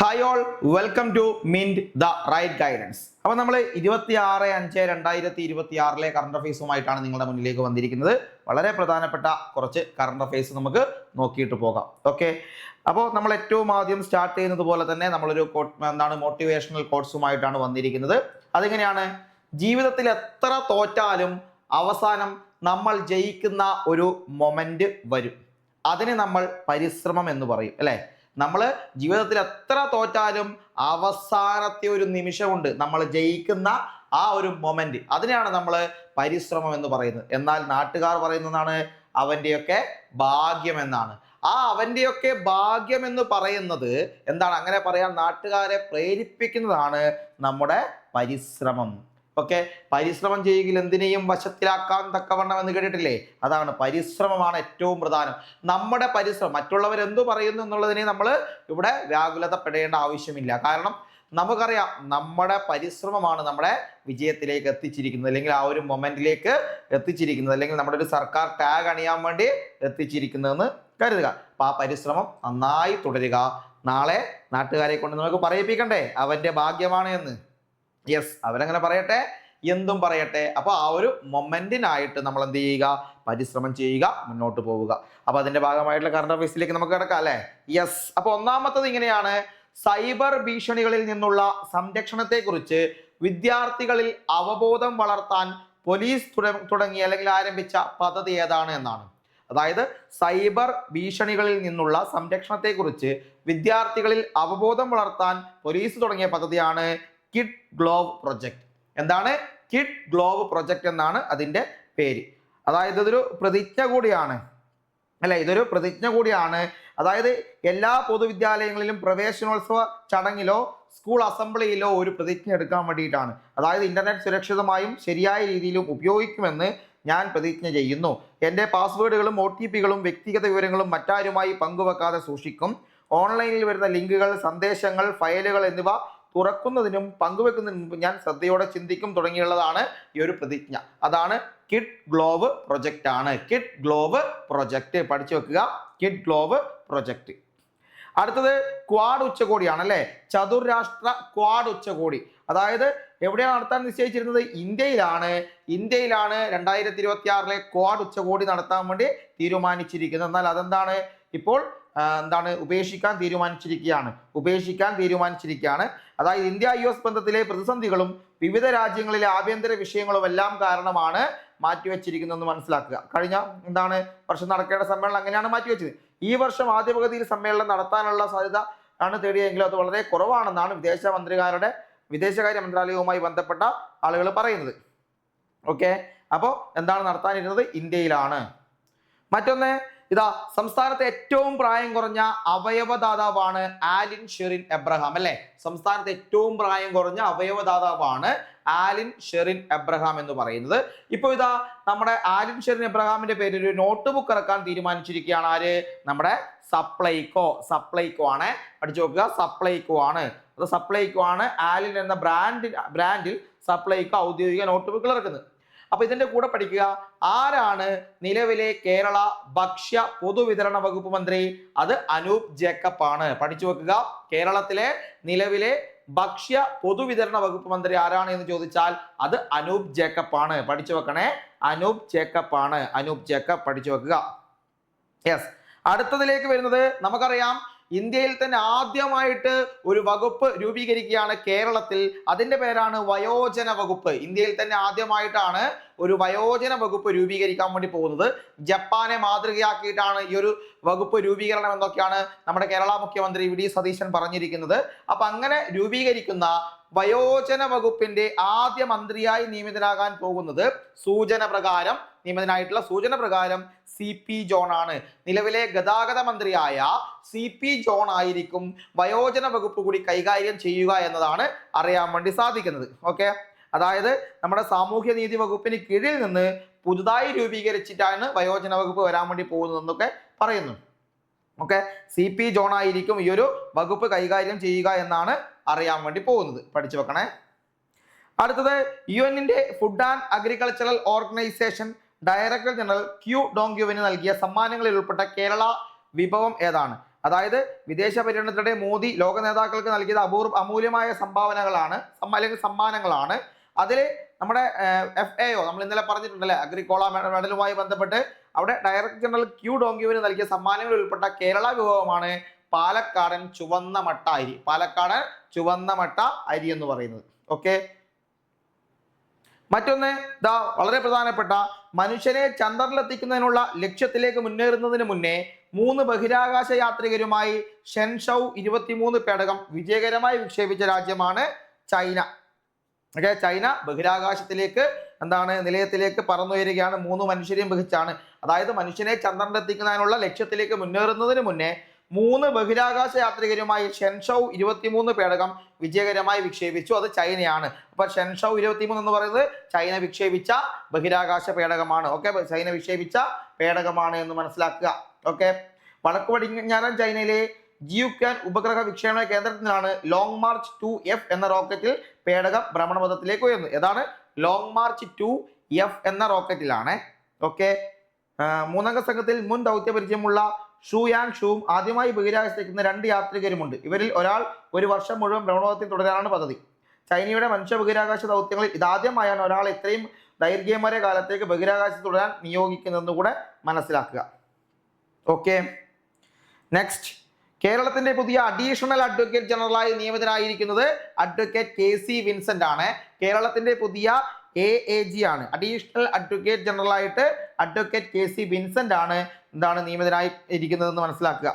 Hi all, welcome to mint the right guidance. അപ്പോൾ നമ്മൾ 26/5/2026 current അഫയേഴ്സുമായിട്ടാണ് നിങ്ങളുടെ മുന്നിലേക്ക് വന്നിരിക്കുന്നത്. വളരെ പ്രധാനപ്പെട്ട കുറച്ച് കറണ്ട് അഫയേഴ്സ് നമുക്ക് നോക്കിയിട്ട് പോകാം. ഓക്കെ, അപ്പോൾ നമ്മൾ ഏറ്റവും ആദ്യം സ്റ്റാർട്ട് ചെയ്യുന്നത് പോലെ തന്നെ നമ്മളൊരു മോട്ടിവേഷണൽ കോട്സുമായിട്ടാണ് വന്നിരിക്കുന്നത്. അതെങ്ങനെയാണ്? ജീവിതത്തിൽ എത്ര തോറ്റാലും അവസാനം നമ്മൾ ജയിക്കുന്ന ഒരു മൊമെന്റ് വരും. അതിന് നമ്മൾ പരിശ്രമം എന്ന് പറയും, അല്ലേ? നമ്മൾ ജീവിതത്തിൽ എത്ര തോറ്റാലും അവസാനത്തെ ഒരു നിമിഷമുണ്ട് നമ്മൾ ജയിക്കുന്ന ആ ഒരു മൊമെന്റ്, അതിനെയാണ് നമ്മൾ പരിശ്രമം എന്ന് പറയുന്നത്. എന്നാൽ നാട്ടുകാർ പറയുന്നതാണ് അവൻ്റെയൊക്കെ ഭാഗ്യം എന്നാണ്. ആ അവൻ്റെയൊക്കെ ഭാഗ്യം എന്ന് പറയുന്നത് എന്താണ്? അങ്ങനെ പറയാൻ നാട്ടുകാരെ പ്രേരിപ്പിക്കുന്നതാണ് നമ്മുടെ പരിശ്രമം. ഓക്കെ, പരിശ്രമം ചെയ്യുകയിൽ എന്തിനേയും വശത്തിലാക്കാൻ തക്കവണ്ണം എന്ന് കേട്ടിട്ടില്ലേ? അതാണ് പരിശ്രമമാണ് ഏറ്റവും പ്രധാനം. നമ്മുടെ പരിശ്രമം, മറ്റുള്ളവർ എന്തു പറയുന്നു എന്നുള്ളതിനെ നമ്മൾ ഇവിടെ വ്യാകുലതപ്പെടേണ്ട ആവശ്യമില്ല. കാരണം നമുക്കറിയാം നമ്മുടെ പരിശ്രമമാണ് നമ്മുടെ വിജയത്തിലേക്ക് എത്തിച്ചിരിക്കുന്നത്, അല്ലെങ്കിൽ ആ ഒരു മൊമെന്റിലേക്ക് എത്തിച്ചിരിക്കുന്നത്, അല്ലെങ്കിൽ നമ്മുടെ ഒരു സർക്കാർ ടാഗ് അണിയാൻ വേണ്ടി എത്തിച്ചിരിക്കുന്നതെന്ന് കരുതുക. അപ്പൊ ആ പരിശ്രമം നന്നായി തുടരുക. നാളെ നാട്ടുകാരെ കൊണ്ട് നമുക്ക് പറയിപ്പിക്കണ്ടേ അവന്റെ ഭാഗ്യമാണ് എന്ന്? യെസ്, അവരങ്ങനെ പറയട്ടെ, എന്തും പറയട്ടെ. അപ്പൊ ആ ഒരു മൊമെന്റിനായിട്ട് നമ്മൾ എന്ത് ചെയ്യുക? പരിശ്രമം ചെയ്യുക, മുന്നോട്ട് പോവുക. അപ്പൊ അതിന്റെ ഭാഗമായിട്ടുള്ള കറണ്ട് അഫയേഴ്സിലേക്ക് നമുക്ക് കിടക്കാം, അല്ലെ? യെസ്. അപ്പൊ ഒന്നാമത്തത് ഇങ്ങനെയാണ്: സൈബർ ഭീഷണികളിൽ നിന്നുള്ള സംരക്ഷണത്തെ കുറിച്ച് വിദ്യാർത്ഥികളിൽ അവബോധം വളർത്താൻ പോലീസ് തുടങ്ങിയ അല്ലെങ്കിൽ ആരംഭിച്ച പദ്ധതി ഏതാണ് എന്നാണ്. അതായത് സൈബർ ഭീഷണികളിൽ നിന്നുള്ള സംരക്ഷണത്തെ കുറിച്ച് വിദ്യാർത്ഥികളിൽ അവബോധം വളർത്താൻ പോലീസ് തുടങ്ങിയ പദ്ധതിയാണ് കിഡ് ഗ്ലോവ് പ്രൊജക്ട്. എന്താണ്? കിഡ് ഗ്ലോവ് പ്രൊജക്ട് എന്നാണ് അതിന്റെ പേര്. അതായത് ഇതൊരു പ്രതിജ്ഞ കൂടിയാണ്, അല്ലെ? ഇതൊരു പ്രതിജ്ഞ കൂടിയാണ്. അതായത് എല്ലാ പൊതുവിദ്യാലയങ്ങളിലും പ്രവേശനോത്സവ ചടങ്ങിലോ സ്കൂൾ അസംബ്ലിയിലോ ഒരു പ്രതിജ്ഞ എടുക്കാൻ വേണ്ടിയിട്ടാണ്. അതായത് ഇന്റർനെറ്റ് സുരക്ഷിതമായും ശരിയായ രീതിയിലും ഉപയോഗിക്കുമെന്ന് ഞാൻ പ്രതിജ്ഞ ചെയ്യുന്നു. എൻ്റെ പാസ്വേഡുകളും OTPകളും വ്യക്തിഗത വിവരങ്ങളും മറ്റാരുമായി പങ്കുവെക്കാതെ സൂക്ഷിക്കും. ഓൺലൈനിൽ വരുന്ന ലിങ്കുകൾ, സന്ദേശങ്ങൾ, ഫയലുകൾ എന്നിവ തുറക്കുന്നതിനും പങ്കുവെക്കുന്നതിനും മുമ്പ് ഞാൻ ശ്രദ്ധയോടെ ചിന്തിക്കും തുടങ്ങിയുള്ളതാണ് ഈ ഒരു പ്രതിജ്ഞ. അതാണ് കിഡ് ഗ്ലോവ് പ്രൊജക്റ്റ് ആണ്. കിഡ് ഗ്ലോവ് പ്രൊജക്റ്റ് പഠിച്ചു വെക്കുക, കിഡ് ഗ്ലോവ് പ്രൊജക്റ്റ്. അടുത്തത് ക്വാഡ് ഉച്ചകോടിയാണ്, അല്ലെ? ചതുർരാഷ്ട്ര ക്വാഡ് ഉച്ചകോടി. അതായത് എവിടെയാണ് നടത്താൻ നിശ്ചയിച്ചിരുന്നത്? ഇന്ത്യയിലാണ്. 2026 ക്വാഡ് ഉച്ചകോടി നടത്താൻ വേണ്ടി തീരുമാനിച്ചിരിക്കുന്നത്. എന്നാൽ അതെന്താണ്? ഇപ്പോൾ ഉപേക്ഷിക്കാൻ തീരുമാനിച്ചിരിക്കുകയാണ്. അതായത് ഇന്ത്യ US ബന്ധത്തിലെ പ്രതിസന്ധികളും വിവിധ രാജ്യങ്ങളിലെ ആഭ്യന്തര വിഷയങ്ങളും എല്ലാം കാരണമാണ് മാറ്റിവെച്ചിരിക്കുന്നതെന്ന് മനസ്സിലാക്കുക. കഴിഞ്ഞ വർഷം നടക്കേണ്ട സമ്മേളനം അങ്ങനെയാണ് മാറ്റിവെച്ചത്. ഈ വർഷം ആദ്യ പകുതിയിൽ സമ്മേളനം നടത്താനുള്ള സാധ്യത ആണ് തേടിയെങ്കിലും അത് വളരെ കുറവാണെന്നാണ് വിദേശകാര്യ മന്ത്രാലയവുമായി ബന്ധപ്പെട്ട ആളുകൾ പറയുന്നത്. ഓക്കെ, അപ്പോൾ നടത്താനിരുന്നത് ഇന്ത്യയിലാണ്. മറ്റൊന്ന് ഇതാ, സംസ്ഥാനത്തെ ഏറ്റവും പ്രായം കുറഞ്ഞ അവയവദാതാവാണ് ആലിൻ ഷെറിൻ എബ്രഹാം, അല്ലെ? സംസ്ഥാനത്തെ ഏറ്റവും പ്രായം കുറഞ്ഞ അവയവദാതാവാണ് ആലിൻ ഷെറിൻ എബ്രഹാം എന്ന് പറയുന്നത്. ഇപ്പൊ ഇതാ നമ്മുടെ ആലിൻ ഷെറിൻ എബ്രഹാമിന്റെ പേരിൽ ഒരു നോട്ട് ബുക്ക് ഇറക്കാൻ തീരുമാനിച്ചിരിക്കുകയാണ്. ആര്? നമ്മുടെ സപ്ലൈകോ ആണ്. പഠിച്ചു നോക്കുക, സപ്ലൈകോ ആണ്. അത് സപ്ലൈകോ ആണ് ആലിൻ എന്ന ബ്രാൻഡിൽ സപ്ലൈകോ ഔദ്യോഗിക നോട്ട് ബുക്കുകൾ ഇറക്കുന്നത്. അപ്പൊ ഇതിന്റെ കൂടെ പഠിക്കുക, ആരാണ് നിലവിലെ കേരള ഭക്ഷ്യ പൊതുവിതരണ വകുപ്പ് മന്ത്രി? അത് അനൂപ് ജേക്കബ് ആണ്. പഠിച്ചു വെക്കുക, കേരളത്തിലെ നിലവിലെ ഭക്ഷ്യ പൊതുവിതരണ വകുപ്പ് മന്ത്രി ആരാണ് എന്ന് ചോദിച്ചാൽ അത് അനൂപ് ജേക്കബ് ആണ്. പഠിച്ചു വെക്കണേ, അനൂപ് ജേക്കബ് ആണ്. അനൂപ് ജേക്കബ് പഠിച്ചു വെക്കുക. യെസ്. അടുത്തതിലേക്ക് വരുന്നത്, നമുക്കറിയാം ഇന്ത്യയിൽ തന്നെ ആദ്യമായിട്ട് ഒരു വകുപ്പ് രൂപീകരിക്കുകയാണ് കേരളത്തിൽ. അതിന്റെ പേരാണ് വയോജന വകുപ്പ്. ഇന്ത്യയിൽ തന്നെ ആദ്യമായിട്ടാണ് ഒരു വയോജന വകുപ്പ് രൂപീകരിക്കാൻ വേണ്ടി പോകുന്നത്. ജപ്പാനെ മാതൃകയാക്കിയിട്ടാണ് ഈ ഒരു വകുപ്പ് രൂപീകരണം എന്നൊക്കെയാണ് നമ്മുടെ കേരള മുഖ്യമന്ത്രി VD സതീശൻ പറഞ്ഞിരിക്കുന്നത്. അപ്പൊ അങ്ങനെ രൂപീകരിക്കുന്ന വയോജന വകുപ്പിന്റെ ആദ്യ മന്ത്രിയായി നിയമിതനാകാൻ പോകുന്നത് നിയമിതനായിട്ടുള്ള സൂചന പ്രകാരം CP ജോൺ ആണ്. നിലവിലെ ഗതാഗത മന്ത്രിയായ CP ജോൺ ആയിരിക്കും വയോജന വകുപ്പ് കൂടി കൈകാര്യം ചെയ്യുക എന്നതാണ് അറിയാൻ വേണ്ടി സാധിക്കുന്നത്. ഓക്കെ, അതായത് നമ്മുടെ സാമൂഹ്യനീതി വകുപ്പിന് കീഴിൽ നിന്ന് പുതുതായി രൂപീകരിച്ചിട്ടാണ് വയോജന വകുപ്പ് വരാൻ വേണ്ടി പോകുന്നതെന്നൊക്കെ പറയുന്നു. ഓക്കെ, CP ജോൺ ആയിരിക്കും ഈ ഒരു വകുപ്പ് കൈകാര്യം ചെയ്യുക എന്നാണ് അറിയാൻ വേണ്ടി പോകുന്നത്. പഠിച്ചു വെക്കണേ. അടുത്തത്, UN-ന്റെ food and agricultural organisation director general Q ഡോങ്ക്യുവിന് നൽകിയ സമ്മാനങ്ങളിൽ ഉൾപ്പെട്ട കേരള വിഭവം ഏതാണ്? അതായത് വിദേശ പര്യടനത്തിനിടെ മോദി ലോക നേതാക്കൾക്ക് നൽകിയത് അമൂല്യമായ സംഭാവനകളാണ് അല്ലെങ്കിൽ സമ്മാനങ്ങളാണ്. അതിൽ നമ്മുടെ FAO നമ്മൾ ഇന്നലെ പറഞ്ഞിട്ടുണ്ടല്ലേ, അഗ്രിക്കോള മെഡലുമായി ബന്ധപ്പെട്ട് അവിടെ ഡയറക്ടർ ജനറൽ ക്യു ഡോങ്ക്യുവിന് നൽകിയ സമ്മാനങ്ങളിൽ ഉൾപ്പെട്ട കേരള വിഭവമാണ് പാലക്കാടൻ ചുവന്ന മട്ട അരി. പാലക്കാടൻ ചുവന്ന മട്ട അരി എന്ന് പറയുന്നത്. ഓക്കെ, മറ്റൊന്ന് ഇതാ വളരെ പ്രധാനപ്പെട്ട, മനുഷ്യനെ ചന്ദ്രനിലെത്തിക്കുന്നതിനുള്ള ലക്ഷ്യത്തിലേക്ക് മുന്നേറുന്നതിന് മുന്നേ 3 ബഹിരാകാശ യാത്രികരുമായി ഷെൻഷൗ 23 പേടകം വിജയകരമായി വിക്ഷേപിച്ച രാജ്യമാണ് ചൈന. ഓക്കെ, ചൈന ബഹിരാകാശത്തിലേക്ക് നിലയത്തിലേക്ക് പറന്നുയരുകയാണ്. 3 മനുഷ്യരെയും വഹിച്ചാണ്. അതായത് മനുഷ്യനെ ചന്ദ്രനിലെത്തിക്കുന്നതിനുള്ള ലക്ഷ്യത്തിലേക്ക് മുന്നേറുന്നതിന് മുന്നേ 3 ബഹിരാകാശ യാത്രികരുമായി ഷെൻഷൗ 23 പേടകം വിജയകരമായി വിക്ഷേപിച്ചു. അത് ചൈനയാണ്. അപ്പൊ ഷെൻഷൗ 23 എന്ന് പറയുന്നത് ചൈന വിക്ഷേപിച്ച ബഹിരാകാശ പേടകമാണ്. ഓക്കെ, ചൈന വിക്ഷേപിച്ച പേടകമാണ് എന്ന് മനസ്സിലാക്കുക. ഓക്കെ, വടക്ക് പടിഞ്ഞാറൻ ചൈനയിലെ ജിയുക്യാൻ ഉപഗ്രഹ വിക്ഷേപണ കേന്ദ്രത്തിലാണ് ലോങ് മാർച്ച് 2F എന്ന റോക്കറ്റിൽ പേടകം ഭ്രമണപഥത്തിലേക്ക് ഉയർന്നു. ഏതാണ് ലോങ് മാർച്ച് 2F എന്ന റോക്കറ്റിലാണ്. ഓക്കെ, 3 അംഗ സംഘത്തിൽ മുൻ ദൗത്യ പരിചയമുള്ള ഷൂ യാങ് ഷൂവും ആദ്യമായി ബഹിരാകാശത്തേക്കുന്ന 2 യാത്രികരുമുണ്ട്. ഇവരിൽ ഒരാൾ 1 വർഷം മുഴുവൻ ഭ്രമണപഥത്തിൽ തുടരാനാണ് പദ്ധതി. ചൈനയുടെ മനുഷ്യ ബഹിരാകാശ ദൗത്യങ്ങളിൽ ഇതാദ്യമായാണ് ഒരാൾ ഇത്രയും ദൈർഘ്യമേറിയ കാലത്തേക്ക് ബഹിരാകാശത്ത് തുടരാൻ നിയോഗിക്കുന്നതെന്ന് കൂടെ മനസ്സിലാക്കുക. ഓക്കെ, നെക്സ്റ്റ്, കേരളത്തിന്റെ പുതിയ അഡീഷണൽ അഡ്വക്കേറ്റ് ജനറലായി നിയമിതനായിരിക്കുന്നത് അഡ്വക്കേറ്റ് KC വിൻസെന്റ് ആണ്. കേരളത്തിന്റെ പുതിയ AAG ആണ്. അഡീഷണൽ അഡ്വക്കേറ്റ് ജനറൽ ആയിട്ട് അഡ്വക്കേറ്റ് KC വിൻസെന്റ് ആണ് നിയമിതനായി ഇരിക്കുന്നതെന്ന് മനസ്സിലാക്കുക.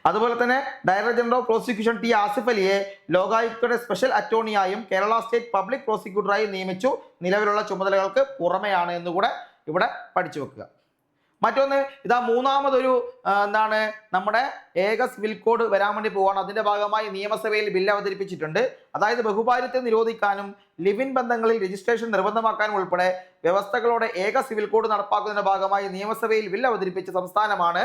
അതുപോലെ തന്നെ director general of prosecution T Asif അലിയെ ലോകായുക്തയുടെ സ്പെഷ്യൽ അറ്റോർണിയായും കേരള സ്റ്റേറ്റ് പബ്ലിക് പ്രോസിക്യൂട്ടറായും നിയമിച്ചു. നിലവിലുള്ള ചുമതലകൾക്ക് പുറമെയാണ് എന്നുകൂടെ ഇവിടെ പഠിച്ചു വെക്കുക. മറ്റൊന്ന്, ഇതാ മൂന്നാമതൊരു നമ്മുടെ ഏക സിവിൽ കോഡ് വരാൻ വേണ്ടി പോവാണ്. അതിന്റെ ഭാഗമായി നിയമസഭയിൽ ബില്ല് അവതരിപ്പിച്ചിട്ടുണ്ട്. അതായത് ബഹുഭാര്യത്തെ നിരോധിക്കാനും ലിവ് ഇൻ ബന്ധങ്ങളിൽ രജിസ്ട്രേഷൻ നിർബന്ധമാക്കാനും ഉൾപ്പെടെ വ്യവസ്ഥകളോടെ ഏക സിവിൽ കോഡ് നടപ്പാക്കുന്നതിന്റെ ഭാഗമായി നിയമസഭയിൽ ബില്ല് അവതരിപ്പിച്ച സംസ്ഥാനമാണ്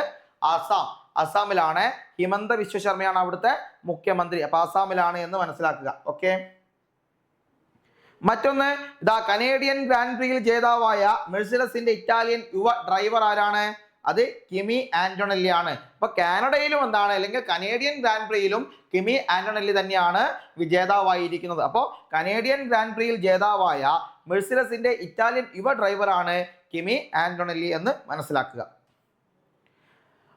ആസാം. അസാമിലാണ് ഹിമന്ത ബിശ്വ ശർമ്മയാണ് അവിടുത്തെ മുഖ്യമന്ത്രി. അപ്പൊ ആസാമിലാണ് എന്ന് മനസ്സിലാക്കുക. ഓക്കെ, മറ്റൊന്ന്, ഇതാ കനേഡിയൻ ഗ്രാൻഡ് പ്രിയിൽ ജേതാവായ മെഴ്സിഡസിന്റെ ഇറ്റാലിയൻ യുവ ഡ്രൈവർ ആരാണ്? അത് കിമി ആന്റോണല്ലി ആണ്. അപ്പൊ കാനഡയിലും അല്ലെങ്കിൽ കനേഡിയൻ ഗ്രാൻഡ് പ്രിയിലും കിമി ആന്റോണല്ലി തന്നെയാണ് ജേതാവായിരിക്കുന്നത്. അപ്പോൾ കനേഡിയൻ ഗ്രാൻഡ് പ്രിയിൽ ജേതാവായ മെഴ്സിഡസിന്റെ ഇറ്റാലിയൻ യുവ ഡ്രൈവറാണ് കിമി ആന്റോണല്ലി എന്ന് മനസ്സിലാക്കുക.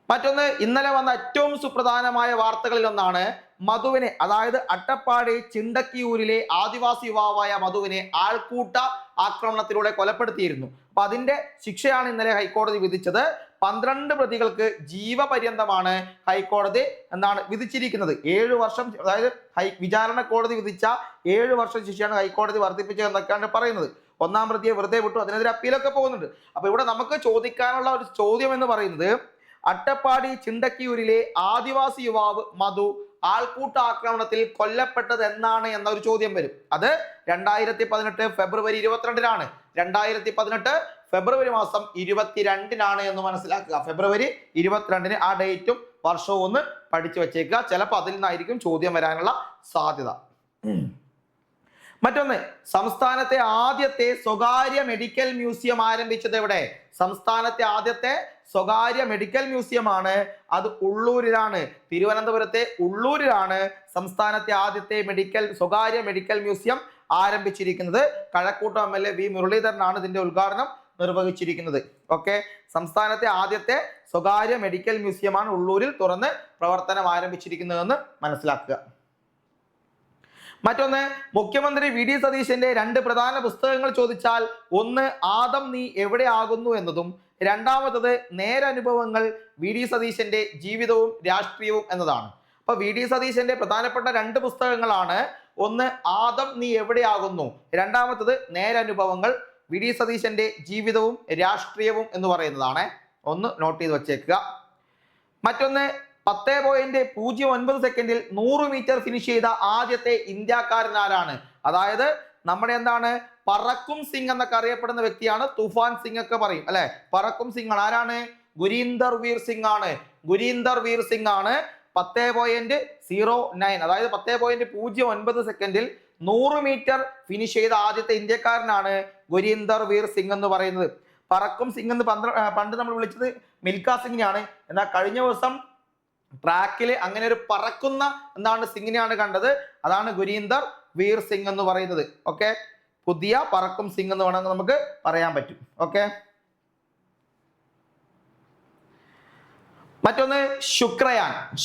മറ്റൊന്ന്, ഇന്നലെ വന്ന ഏറ്റവും സുപ്രധാനമായ വാർത്തകളിൽ ഒന്നാണ് മധുവിനെ, അതായത് അട്ടപ്പാടി ചിണ്ടക്കിയൂരിലെ ആദിവാസി യുവാവായ മധുവിനെ ആൾക്കൂട്ട ആക്രമണത്തിലൂടെ കൊലപ്പെടുത്തിയിരുന്നു. അപ്പൊ അതിന്റെ ശിക്ഷയാണ് ഇന്നലെ ഹൈക്കോടതി വിധിച്ചത്. 12 പ്രതികൾക്ക് ജീവപര്യന്തമാണ് ഹൈക്കോടതി വിധിച്ചിരിക്കുന്നത്. 7 വർഷം, അതായത് വിചാരണ കോടതി വിധിച്ച 7 വർഷം ശിക്ഷയാണ് ഹൈക്കോടതി വർദ്ധിപ്പിച്ചത് എന്നൊക്കെയാണ് പറയുന്നത്. 1-ാം പ്രതിയെ വെറുതെ വിട്ടു. അതിനെതിരെ അപ്പീലൊക്കെ പോകുന്നുണ്ട്. അപ്പൊ ഇവിടെ നമുക്ക് ചോദിക്കാനുള്ള ഒരു ചോദ്യം എന്ന് പറയുന്നത്, അട്ടപ്പാടി ചിണ്ടക്കിയൂരിലെ ആദിവാസി യുവാവ് മധു ആൾക്കൂട്ട ആക്രമണത്തിൽ കൊല്ലപ്പെട്ടത് എന്നാണ് എന്നൊരു ചോദ്യം വരും. അത് 2018 ഫെബ്രുവരി 22-നാണ്. 2018 ഫെബ്രുവരി മാസം 22-നാണ് എന്ന് മനസ്സിലാക്കുക. ഫെബ്രുവരി 22-ന് ആ ഡേറ്റും വർഷവും ഒന്ന് പഠിച്ചു വെച്ചേക്കുക. ചിലപ്പോൾ അതിൽ നിന്നായിരിക്കും ചോദ്യം വരാനുള്ള സാധ്യത. മറ്റൊന്ന്, സംസ്ഥാനത്തെ ആദ്യത്തെ സ്വകാര്യ മെഡിക്കൽ മ്യൂസിയം ആരംഭിച്ചത് എവിടെ? സംസ്ഥാനത്തെ ആദ്യത്തെ സ്വകാര്യ മെഡിക്കൽ മ്യൂസിയമാണ്. അത് ഉള്ളൂരിലാണ്. തിരുവനന്തപുരത്തെ ഉള്ളൂരിലാണ് സംസ്ഥാനത്തെ ആദ്യത്തെ സ്വകാര്യ മെഡിക്കൽ മ്യൂസിയം ആരംഭിച്ചിരിക്കുന്നത്. കഴക്കൂട്ടം MLA V മുരളീധരനാണ് ഇതിന്റെ ഉദ്ഘാടനം നിർവഹിച്ചിരിക്കുന്നത്. ഓക്കെ, സംസ്ഥാനത്തെ ആദ്യത്തെ സ്വകാര്യ മെഡിക്കൽ മ്യൂസിയമാണ് ഉള്ളൂരിൽ തുറന്ന് പ്രവർത്തനം ആരംഭിച്ചിരിക്കുന്നതെന്ന് മനസ്സിലാക്കുക. മറ്റൊന്ന്, മുഖ്യമന്ത്രി VD സതീശന്റെ 2 പ്രധാന പുസ്തകങ്ങൾ ചോദിച്ചാൽ, ഒന്ന് ആദം നീ എവിടെ ആകുന്നു എന്നതും രണ്ടാമത്തത് നേരനുഭവങ്ങൾ VD സതീശന്റെ ജീവിതവും രാഷ്ട്രീയവും എന്നതാണ്. അപ്പൊ VD സതീശന്റെ പ്രധാനപ്പെട്ട 2 പുസ്തകങ്ങളാണ്. ഒന്ന് ആദം നീ എവിടെയാകുന്നു, രണ്ടാമത്തത് നേരനുഭവങ്ങൾ VD സതീശന്റെ ജീവിതവും രാഷ്ട്രീയവും എന്ന് പറയുന്നതാണ്. ഒന്ന് നോട്ട് ചെയ്ത് വെച്ചേക്കുക. മറ്റൊന്ന്, 10.09 സെക്കൻഡിൽ 100 മീറ്റർ ഫിനിഷ് ചെയ്ത ആദ്യത്തെ ഇന്ത്യക്കാരൻ ആരാണ്? അതായത് നമ്മുടെ പറക്കും സിംഗ് എന്നൊക്കെ അറിയപ്പെടുന്ന വ്യക്തിയാണ്. തുഫാൻ സിംഗ് ഒക്കെ പറയും അല്ലെ. പറക്കും സിംഗ് ആണ്. ആരാണ്? ഗുരീന്ദർ വീർ സിംഗ് ആണ്. ഗുരീന്ദർ വീർ സിംഗ് ആണ് 10.09, അതായത് 10.09 സെക്കൻഡിൽ 100 മീറ്റർ ഫിനിഷ് ചെയ്ത ആദ്യത്തെ ഇന്ത്യക്കാരനാണ് ഗുരീന്ദർ വീർ സിംഗ് എന്ന് പറയുന്നത്. പറക്കും സിംഗ് എന്ന് പണ്ട് നമ്മൾ വിളിച്ചത് മിൽഖ സിംഗിനെയാണ്. എന്നാൽ കഴിഞ്ഞ ദിവസം ട്രാക്കിൽ അങ്ങനെ ഒരു പറക്കുന്ന സിംഗിനെയാണ് കണ്ടത്. അതാണ് ഗുരീന്ദർ വീർ സിംഗ് എന്ന് പറയുന്നത്. ഓക്കെ, പുതിയ പറക്കും സിംഗ് എന്ന് വേണമെങ്കിൽ നമുക്ക് പറയാൻ പറ്റും. ഓക്കെ, മറ്റൊന്ന്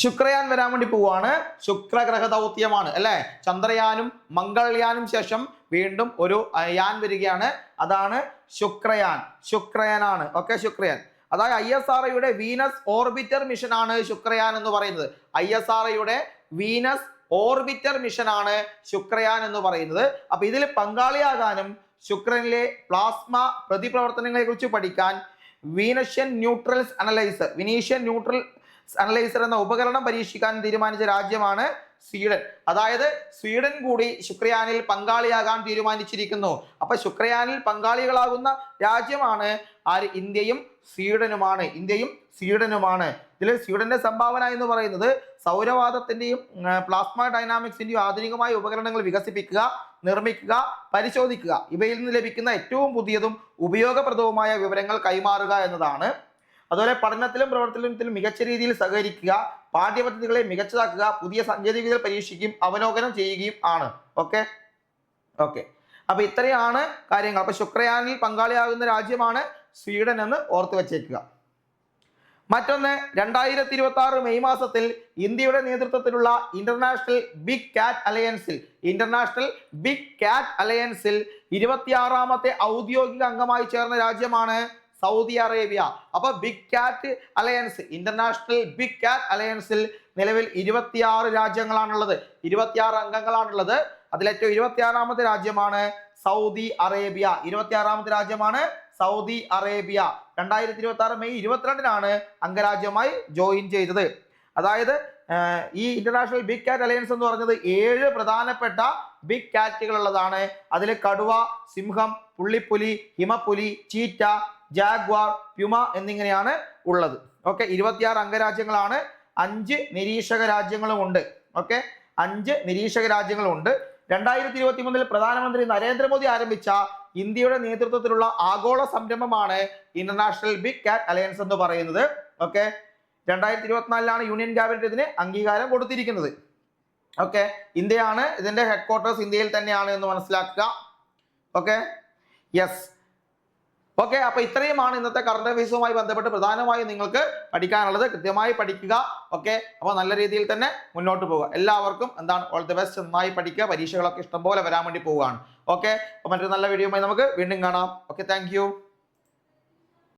ശുക്രയാൻ വരാൻ വേണ്ടി പോവാണ്. ശുക്രഗ്രഹ ദൗത്യമാണ് അല്ലെ. ചന്ദ്രയാനും മംഗൾയാനും ശേഷം വീണ്ടും ഒരു യാൻ വരികയാണ്. അതാണ് ശുക്രയാനാണ്. ഓക്കെ, ശുക്രയാൻ അതായത് ISROയുടെ വീനസ് ഓർബിറ്റർ മിഷൻ ആണ് ശുക്രയാൻ എന്ന് പറയുന്നത്. ISROയുടെ വീനസ് ഓർബിറ്റർ മിഷൻ ആണ് ശുക്രയാൻ എന്ന് പറയുന്നത്. അപ്പൊ ഇതിൽ പങ്കാളിയാകാനും ശുക്രനിലെ പ്ലാസ്മ പ്രതിപ്രവർത്തനങ്ങളെ കുറിച്ച് പഠിക്കാൻ വിനീഷ്യൻ ന്യൂട്രൽ അനലൈസർ എന്ന ഉപകരണം പരീക്ഷിക്കാൻ തീരുമാനിച്ച രാജ്യമാണ് സ്വീഡൻ. അതായത് സ്വീഡൻ കൂടി ശുക്രയാനിൽ പങ്കാളിയാകാൻ തീരുമാനിച്ചിരിക്കുന്നു. അപ്പൊ ശുക്രയാനിൽ പങ്കാളികളാകുന്ന രാജ്യമാണ് ആര്? ഇന്ത്യയും സ്വീഡനുമാണ്. ഇതിൽ സ്വീഡന്റെ സംഭാവന എന്ന് പറയുന്നത് സൗരവാദത്തിന്റെയും പ്ലാസ്മ ഡൈനാമിക്സിന്റെയും ആധുനികമായ ഉപകരണങ്ങൾ വികസിപ്പിക്കുക, നിർമ്മിക്കുക, പരിശോധിക്കുക, ഇവയിൽ നിന്ന് ലഭിക്കുന്ന ഏറ്റവും പുതിയതും ഉപയോഗപ്രദവുമായ വിവരങ്ങൾ കൈമാറുക എന്നതാണ്. അതുപോലെ പഠനത്തിലും പ്രവർത്തനത്തിലും മികച്ച രീതിയിൽ സഹകരിക്കുക, പാഠ്യപദ്ധതികളെ മികച്ചതാക്കുക, പുതിയ സാങ്കേതികവിദ്യകൾ പരീക്ഷിക്കുകയും അവലോകനം ചെയ്യുകയും ആണ്. ഓക്കെ, അപ്പൊ ഇത്രയാണ് കാര്യങ്ങൾ. അപ്പൊ ശുക്രയാനിൽ പങ്കാളിയാകുന്ന രാജ്യമാണ് സ്വീഡൻ എന്ന് ഓർത്തു വെച്ചേക്കുക. മറ്റൊന്ന്, 2026 മെയ് മാസത്തിൽ ഇന്ത്യയുടെ നേതൃത്വത്തിലുള്ള ഇന്റർനാഷണൽ ബിഗ് കാറ്റ് അലയൻസിൽ 26ാമത്തെ ഔദ്യോഗിക അംഗമായി ചേർന്ന രാജ്യമാണ് സൗദി അറേബ്യ. അപ്പൊ ഇന്റർനാഷണൽ ബിഗ് കാറ്റ് അലയൻസിൽ നിലവിൽ 26 രാജ്യങ്ങളാണുള്ളത്, 26 അംഗങ്ങളാണുള്ളത്. അതിലേറ്റവും 26ാമത്തെ രാജ്യമാണ് സൗദി അറേബ്യ. 2026 മെയ് 22 അംഗരാജ്യമായി ജോയിൻ ചെയ്തത്. അതായത് ഈ ഇന്റർനാഷണൽ ബിഗ് കാറ്റ് അലയൻസ് എന്ന് പറഞ്ഞത് 7 പ്രധാനപ്പെട്ട ബിഗ് കാറ്റുകൾ ഉള്ളതാണ്. അതിൽ കടുവ, സിംഹം, പുള്ളിപ്പുലി, ഹിമപ്പുലി, ചീറ്റ, ജാഗ്വാർ, പ്യുമ എന്നിങ്ങനെയാണ് ഉള്ളത്. ഓക്കെ, 26 അംഗരാജ്യങ്ങളാണ്. 5 നിരീക്ഷക രാജ്യങ്ങളുമുണ്ട്. ഓക്കെ, 5 നിരീക്ഷക രാജ്യങ്ങളുണ്ട്. 2023 പ്രധാനമന്ത്രി നരേന്ദ്രമോദി ആരംഭിച്ച ഇന്ത്യയുടെ നേതൃത്വത്തിലുള്ള ആഗോള സംരംഭമാണ് ഇന്റർനാഷണൽ ബിഗ് കാറ്റ് അലയൻസ് എന്ന് പറയുന്നത്. ഓക്കെ, 2024 യൂണിയൻ ക്യാബിനറ്റ് ഇതിന് അംഗീകാരം കൊടുത്തിരിക്കുന്നത്. ഓക്കെ, ഇന്ത്യയാണ് ഇതിന്റെ ഹെഡ്ക്വാർട്ടേഴ്സ്, ഇന്ത്യയിൽ തന്നെയാണ് എന്ന് മനസ്സിലാക്കുക. Okay, yes. ഓക്കെ, അപ്പൊ ഇത്രയുമാണ് ഇന്നത്തെ കറണ്ട് അഫയേഴ്സുമായി ബന്ധപ്പെട്ട് പ്രധാനമായും നിങ്ങൾക്ക് പഠിക്കാനുള്ളത്. കൃത്യമായി പഠിക്കുക. ഓക്കെ, അപ്പോൾ നല്ല രീതിയിൽ തന്നെ മുന്നോട്ട് പോവുക. എല്ലാവർക്കും ഓൾ ദി ബെസ്റ്റ്. നന്നായി പഠിക്കുക. പരീക്ഷകളൊക്കെ ഇഷ്ടംപോലെ വരാൻ വേണ്ടി പോവുകയാണ്. ഓക്കെ, അപ്പോൾ മറ്റൊരു നല്ല വീഡിയോയുമായി നമുക്ക് വീണ്ടും കാണാം. Okay, thank